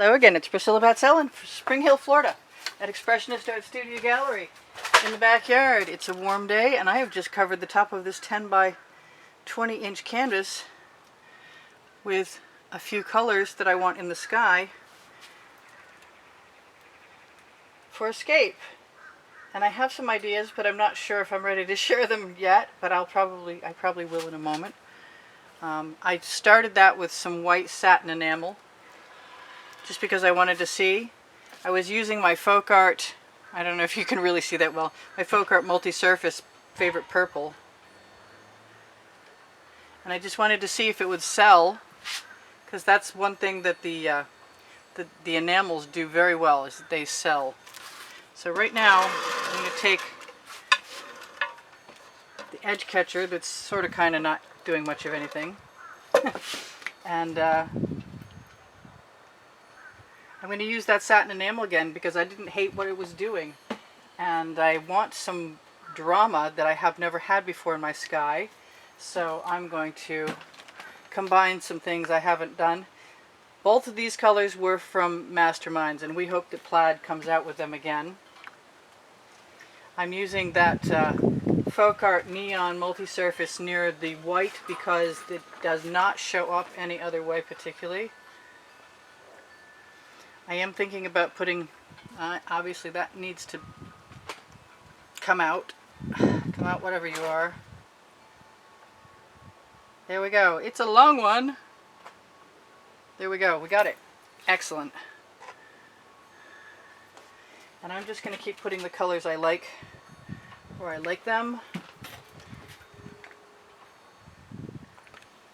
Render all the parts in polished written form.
Hello again, it's Priscilla Batzell in Spring Hill, Florida at Expressionist Art Studio Gallery in the backyard. It's a warm day and I have just covered the top of this 10 by 20 inch canvas with a few colors that I want in the sky for a scape. And I have some ideas, but I'm not sure if I'm ready to share them yet, but I probably will in a moment. I started that with some white satin enamel just because I wanted to see. I was using my folk art, I don't know if you can really see that well, my folk art multi-surface favorite purple. And I just wanted to see if it would sell, because that's one thing that the enamels do very well, is that they sell. So right now I'm going to take the edge catcher that's sort of kind of not doing much of anything and I'm going to use that satin enamel again because I didn't hate what it was doing, and I want some drama that I have never had before in my sky, so I'm going to combine some things I haven't done. Both of these colors were from Masterminds, and we hope that Plaid comes out with them again. I'm using that folk art neon multi-surface near the white because it does not show up any other way particularly. I am thinking about putting, obviously that needs to come out whatever you are. There we go. It's a long one. There we go. We got it. Excellent. And I'm just going to keep putting the colors I like where I like them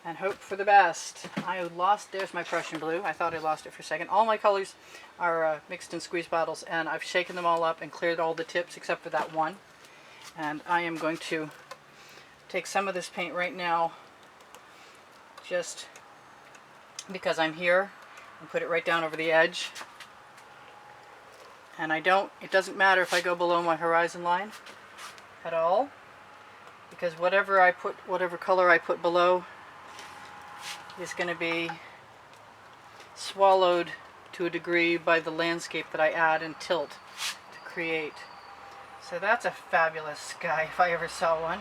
and hope for the best. There's my Prussian blue. I thought I lost it for a second. All my colors are mixed in squeeze bottles, and I've shaken them all up and cleared all the tips except for that one. And I am going to take some of this paint right now, just because I'm here, and put it right down over the edge. And it doesn't matter if I go below my horizon line at all, because whatever color I put below is going to be swallowed to a degree by the landscape that I add and tilt to create. So that's a fabulous sky if I ever saw one.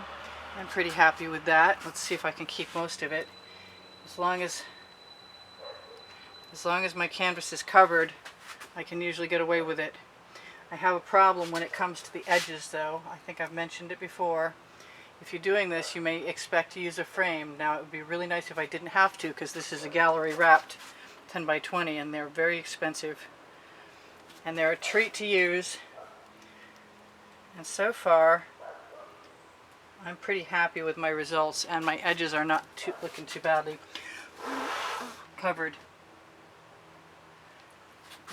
I'm pretty happy with that. Let's see if I can keep most of it. As long as my canvas is covered, I can usually get away with it. I have a problem when it comes to the edges though. I think I've mentioned it before. If you're doing this, you may expect to use a frame. Now it would be really nice if I didn't have to, because this is a gallery wrapped 10 by 20 and they're very expensive. And they're a treat to use. And so far, I'm pretty happy with my results, and my edges are not looking too badly covered.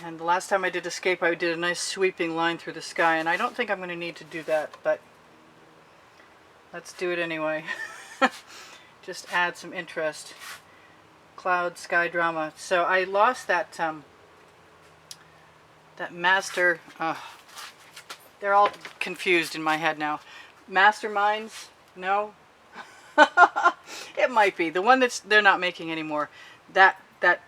And the last time I did Scape, I did a nice sweeping line through the sky, and I don't think I'm going to need to do that, but let's do it anyway. Just add some interest. Cloud, sky drama. So I lost that master. They're all confused in my head now. Masterminds? No. It might be the one they're not making anymore. That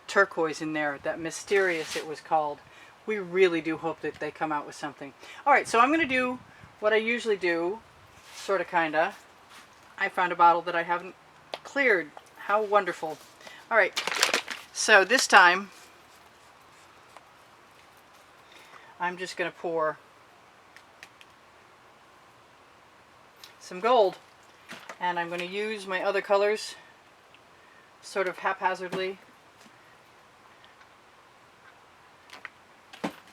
turquoise in there, that mysterious it was called. We really do hope that they come out with something. Alright, so I'm going to do what I usually do, sort of, kinda. I found a bottle that I haven't cleared. How wonderful. Alright, so this time I'm just going to pour some gold, and I'm going to use my other colors sort of haphazardly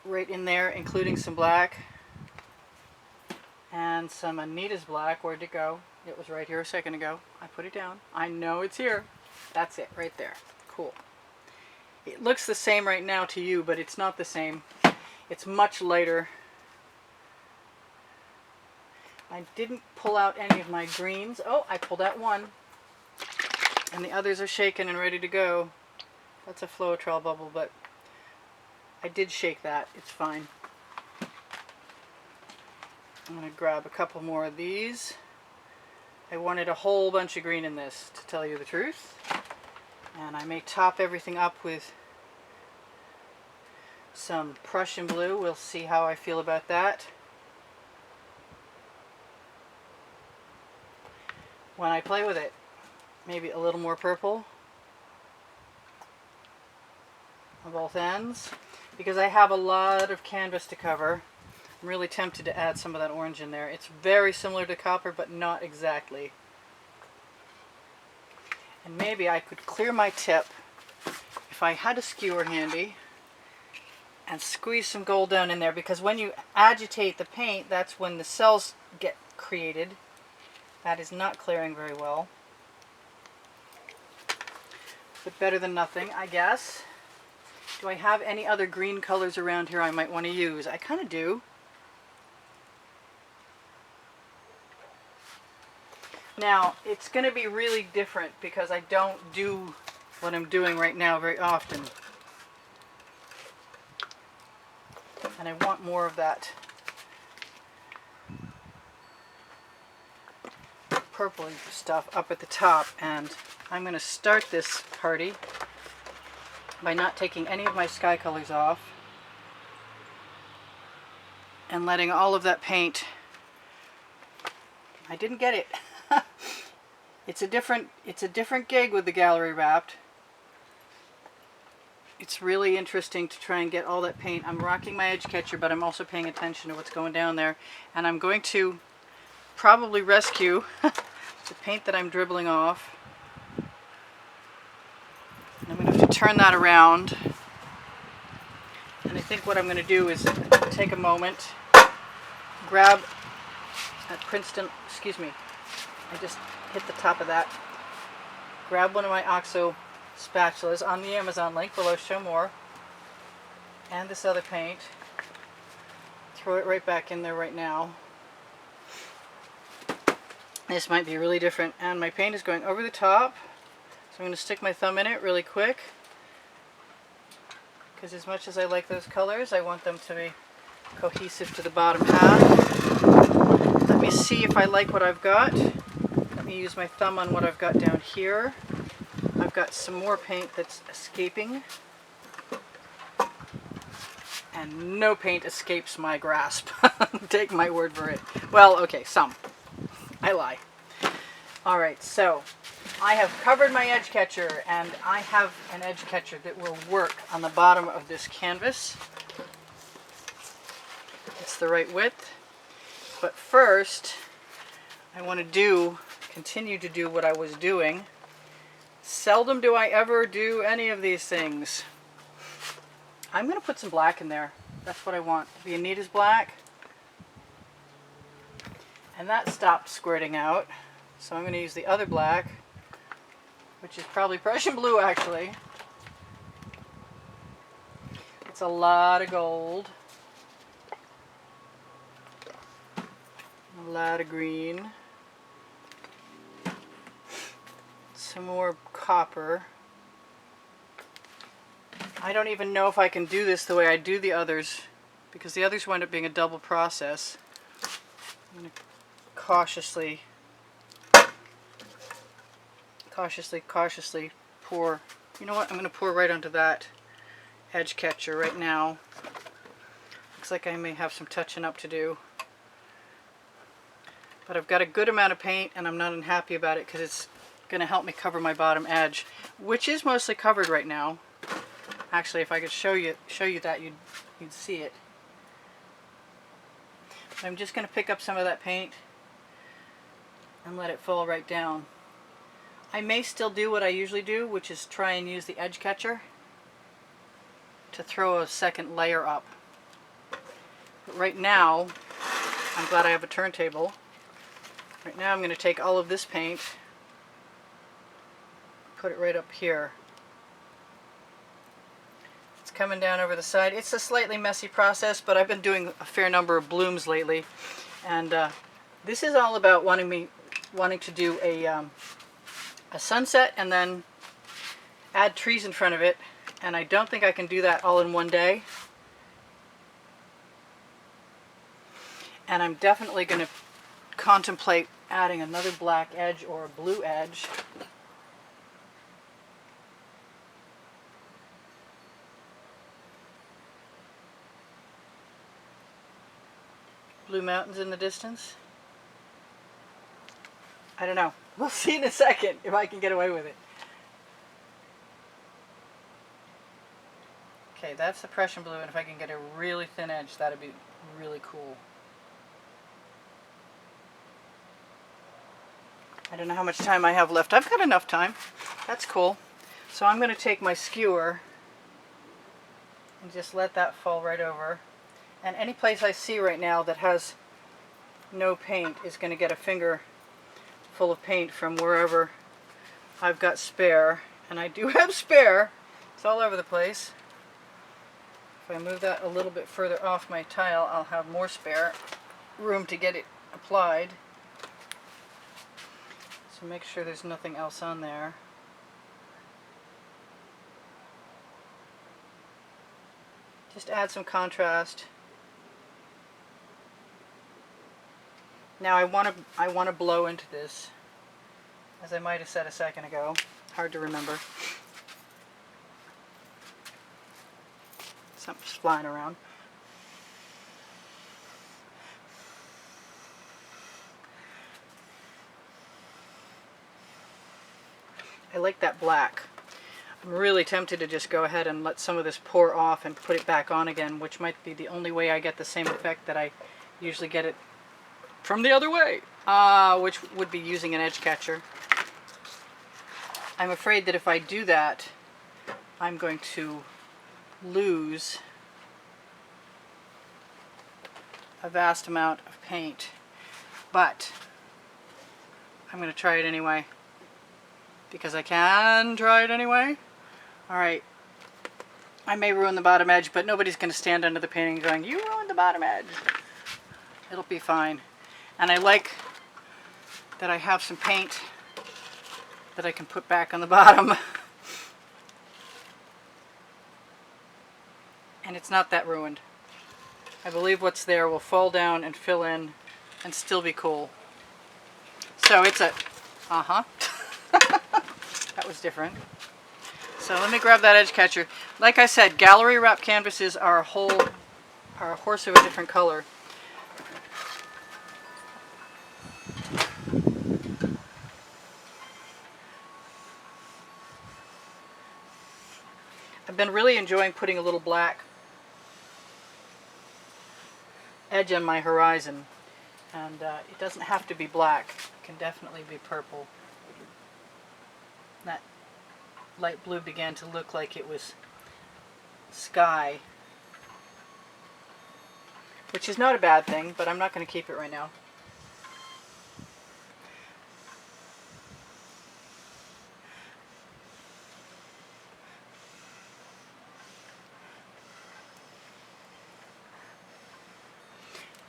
right in there, including some black and some Anita's black. Where'd it go? It was right here a second ago. I put it down. I know it's here. That's it right there. Cool. It looks the same right now to you, but it's not the same. It's much lighter. I didn't pull out any of my greens. Oh, I pulled out one. And the others are shaken and ready to go. That's a Floetrol bubble, but I did shake that. It's fine. I'm going to grab a couple more of these. I wanted a whole bunch of green in this, to tell you the truth. And I may top everything up with some Prussian blue. We'll see how I feel about that when I play with it. Maybe a little more purple on both ends, because I have a lot of canvas to cover. I'm really tempted to add some of that orange in there. It's very similar to copper, but not exactly. And maybe I could clear my tip if I had a skewer handy and squeeze some gold down in there, because when you agitate the paint, that's when the cells get created. That is not clearing very well. But better than nothing, I guess. Do I have any other green colors around here I might want to use? I kind of do. Now, it's going to be really different because I don't do what I'm doing right now very often. And I want more of that purpley stuff up at the top. And I'm going to start this party by not taking any of my sky colors off and letting all of that paint. I didn't get it. It's a different gig with the gallery wrapped. It's really interesting to try and get all that paint. I'm rocking my edge catcher, but I'm also paying attention to what's going down there. And I'm going to probably rescue the paint that I'm dribbling off. And I'm going to have to turn that around. And I think what I'm going to do is take a moment, grab that Princeton, excuse me, I just hit the top of that. Grab one of my OXO spatulas on the Amazon link below, show more, and this other paint. Throw it right back in there right now. This might be really different, and my paint is going over the top, so I'm going to stick my thumb in it really quick, because as much as I like those colors, I want them to be cohesive to the bottom half. Let me see if I like what I've got. Let me use my thumb on what I've got down here. I've got some more paint that's escaping, and no paint escapes my grasp. Take my word for it. Well, okay, some. I lie. Alright, so I have covered my edge catcher, and I have an edge catcher that will work on the bottom of this canvas. It's the right width. But first, I want to continue to do what I was doing. Seldom do I ever do any of these things. I'm going to put some black in there. That's what I want. The Anita's black. And that stopped squirting out. So I'm going to use the other black, which is probably Prussian blue actually. It's a lot of gold. A lot of green. Some more copper. I don't even know if I can do this the way I do the others, because the others wind up being a double process. I'm going to cautiously pour. You know what? I'm going to pour right onto that edge catcher right now. Looks like I may have some touching up to do. But I've got a good amount of paint, and I'm not unhappy about it because it's going to help me cover my bottom edge, which is mostly covered right now. Actually, if I could show you that, you'd see it. But I'm just going to pick up some of that paint and let it fall right down. I may still do what I usually do, which is try and use the edge catcher to throw a second layer up. But right now, I'm glad I have a turntable. Right now I'm going to take all of this paint, put it right up here. It's coming down over the side. It's a slightly messy process, but I've been doing a fair number of blooms lately. And this is all about wanting to do a sunset and then add trees in front of it. And I don't think I can do that all in one day. And I'm definitely going to contemplate adding another black edge or a blue edge. blue mountains in the distance? I don't know. We'll see in a second if I can get away with it. Okay, that's the Prussian blue, and if I can get a really thin edge, that'd be really cool. I don't know how much time I have left. I've got enough time. That's cool. So I'm going to take my skewer and just let that fall right over. And any place I see right now that has no paint is going to get a finger full of paint from wherever I've got spare. And I do have spare. It's all over the place. If I move that a little bit further off my tile, I'll have more spare room to get it applied. So make sure there's nothing else on there. Just add some contrast. Now I want to blow into this, as I might have said a second ago. Hard to remember. Something's flying around. I like that black. I'm really tempted to just go ahead and let some of this pour off and put it back on again, which might be the only way I get the same effect that I usually get it from the other way, which would be using an edge catcher. I'm afraid that if I do that, I'm going to lose a vast amount of paint, but I'm going to try it anyway, because I can try it anyway. Alright, I may ruin the bottom edge, but nobody's going to stand under the painting going, "You ruined the bottom edge." It'll be fine. And I like that I have some paint that I can put back on the bottom. And it's not that ruined. I believe what's there will fall down and fill in and still be cool. So it's a, that was different. So let me grab that edge catcher. Like I said, gallery wrap canvases are a horse of a different color. I've been really enjoying putting a little black edge on my horizon, and it doesn't have to be black. It can definitely be purple. That light blue began to look like it was sky, which is not a bad thing, but I'm not going to keep it right now.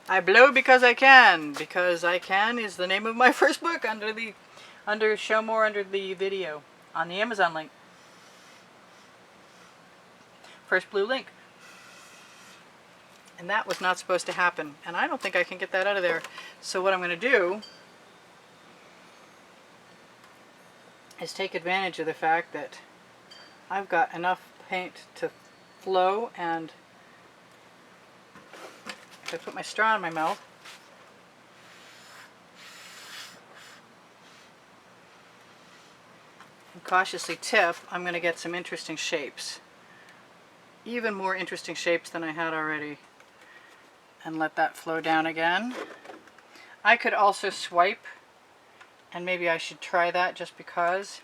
I blow because I can. Because I Can is the name of my first book under show more under the video on the Amazon link. First blue link. And that was not supposed to happen. And I don't think I can get that out of there. So what I'm going to do is take advantage of the fact that I've got enough paint to flow, and if I put my straw in my mouth, and cautiously tip, I'm going to get some interesting shapes. Even more interesting shapes than I had already. And let that flow down again. I could also swipe, and maybe I should try that just because,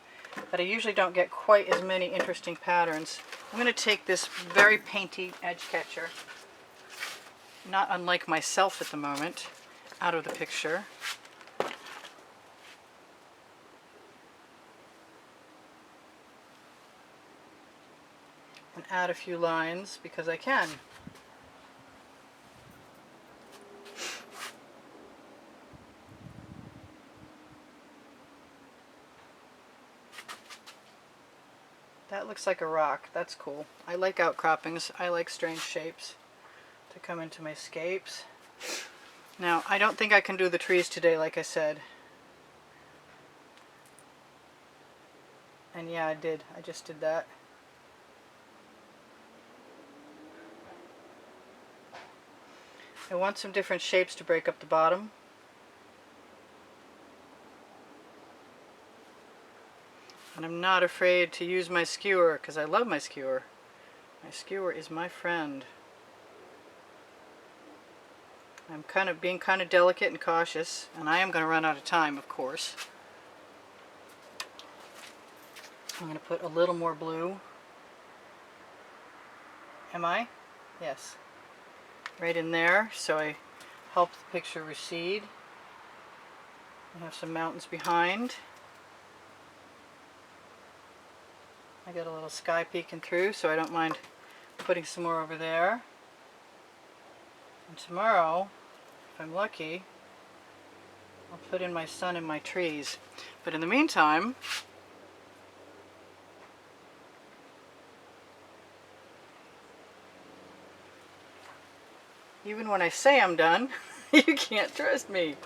but I usually don't get quite as many interesting patterns. I'm going to take this very painty edge catcher, not unlike myself at the moment, out of the picture. And add a few lines because I can. That looks like a rock. That's cool. I like outcroppings. I like strange shapes to come into my scapes. Now, I don't think I can do the trees today, like I said. And yeah, I did. I just did that. I want some different shapes to break up the bottom. And I'm not afraid to use my skewer because I love my skewer. My skewer is my friend. I'm being kind of delicate and cautious, and I am going to run out of time, of course. I'm going to put a little more blue. Am I? Yes. Right in there, so I help the picture recede. I have some mountains behind. I got a little sky peeking through, so I don't mind putting some more over there. And tomorrow, if I'm lucky, I'll put in my sun and my trees. But in the meantime, even when I say I'm done, you can't trust me.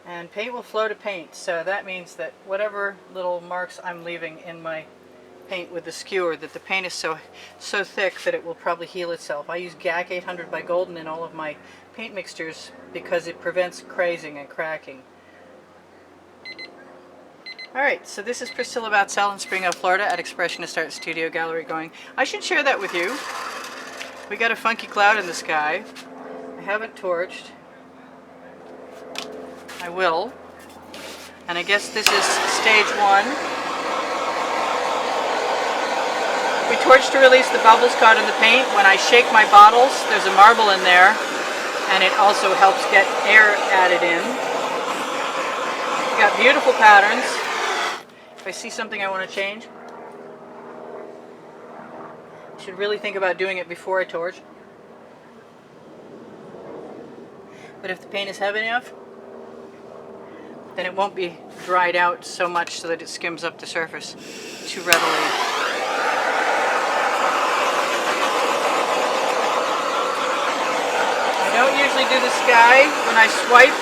And paint will flow to paint, so that means that whatever little marks I'm leaving in my paint with the skewer, that the paint is so thick that it will probably heal itself. I use GAC 800 by Golden in all of my paint mixtures because it prevents crazing and cracking. Alright, so this is Priscilla Batzell in Spring Hill, Florida at Expressionist Art Studio Gallery going. I should share that with you. We got a funky cloud in the sky. I haven't torched. I will. And I guess this is stage 1. We torch to release the bubbles caught in the paint. When I shake my bottles, there's a marble in there, and it also helps get air added in. We've got beautiful patterns. If I see something I want to change, I should really think about doing it before I torch. But if the paint is heavy enough, then it won't be dried out so much so that it skims up the surface too readily. I don't usually do the sky when I swipe.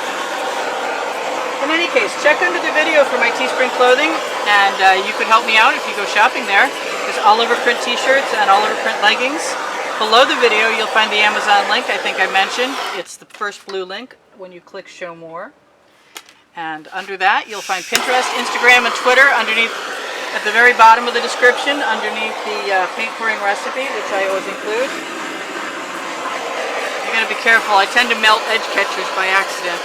In any case, check under the video for my Teespring clothing, and you could help me out if you go shopping there. There's all-over print t-shirts and all-over print leggings. Below the video you'll find the Amazon link I think I mentioned. It's the first blue link when you click show more. And under that you'll find Pinterest, Instagram, and Twitter underneath, at the very bottom of the description, underneath the paint pouring recipe, which I always include. You gotta be careful, I tend to melt edge catchers by accident.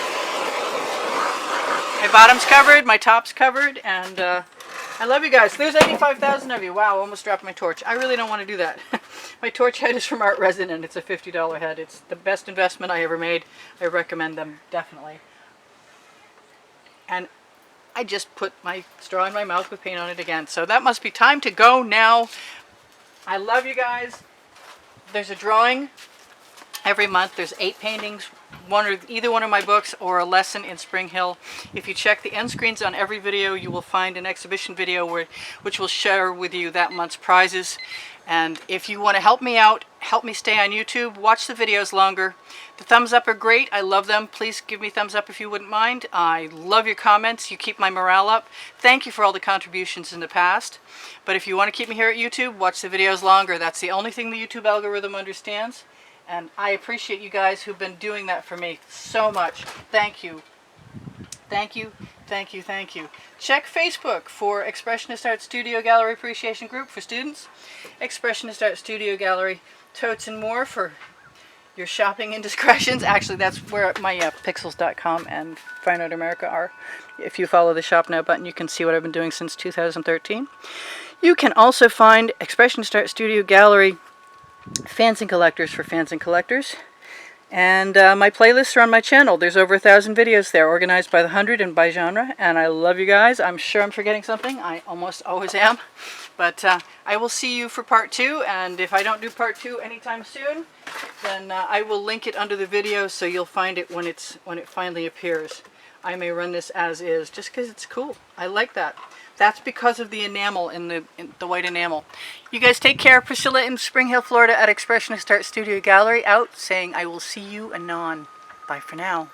My bottom's covered, my top's covered, and I love you guys. There's 85,000 of you. Wow, almost dropped my torch. I really don't want to do that. My torch head is from Art Resin, and it's a $50 head. It's the best investment I ever made. I recommend them, definitely. And I just put my straw in my mouth with paint on it again. So that must be time to go now. I love you guys. There's a drawing every month. There's 8 paintings, either one of my books or a lesson in Spring Hill. If you check the end screens on every video, you will find an exhibition video which will share with you that month's prizes. And if you want to help me out, help me stay on YouTube, watch the videos longer. The thumbs up are great. I love them. Please give me thumbs up if you wouldn't mind. I love your comments. You keep my morale up. Thank you for all the contributions in the past. But if you want to keep me here at YouTube, watch the videos longer. That's the only thing the YouTube algorithm understands. And I appreciate you guys who've been doing that for me so much. Thank you. Thank you. Thank you, thank you. Check Facebook for Expressionist Art Studio Gallery Appreciation Group for students, Expressionist Art Studio Gallery Totes and more for your shopping indiscretions. Actually, that's where my pixels.com and Fine Art America are. If you follow the Shop Now button, you can see what I've been doing since 2013. You can also find Expressionist Art Studio Gallery Fans and Collectors for fans and collectors. And my playlists are on my channel. There's over 1,000 videos there, organized by the 100 and by genre. And I love you guys. I'm sure I'm forgetting something. I almost always am. But I will see you for part 2. And if I don't do part 2 anytime soon, then I will link it under the video so you'll find it when it finally appears. I may run this as is, just because it's cool. I like that. That's because of the enamel in the white enamel. You guys take care. Priscilla in Spring Hill, Florida at Expressionist Art Studio Gallery out saying I will see you anon. Bye for now.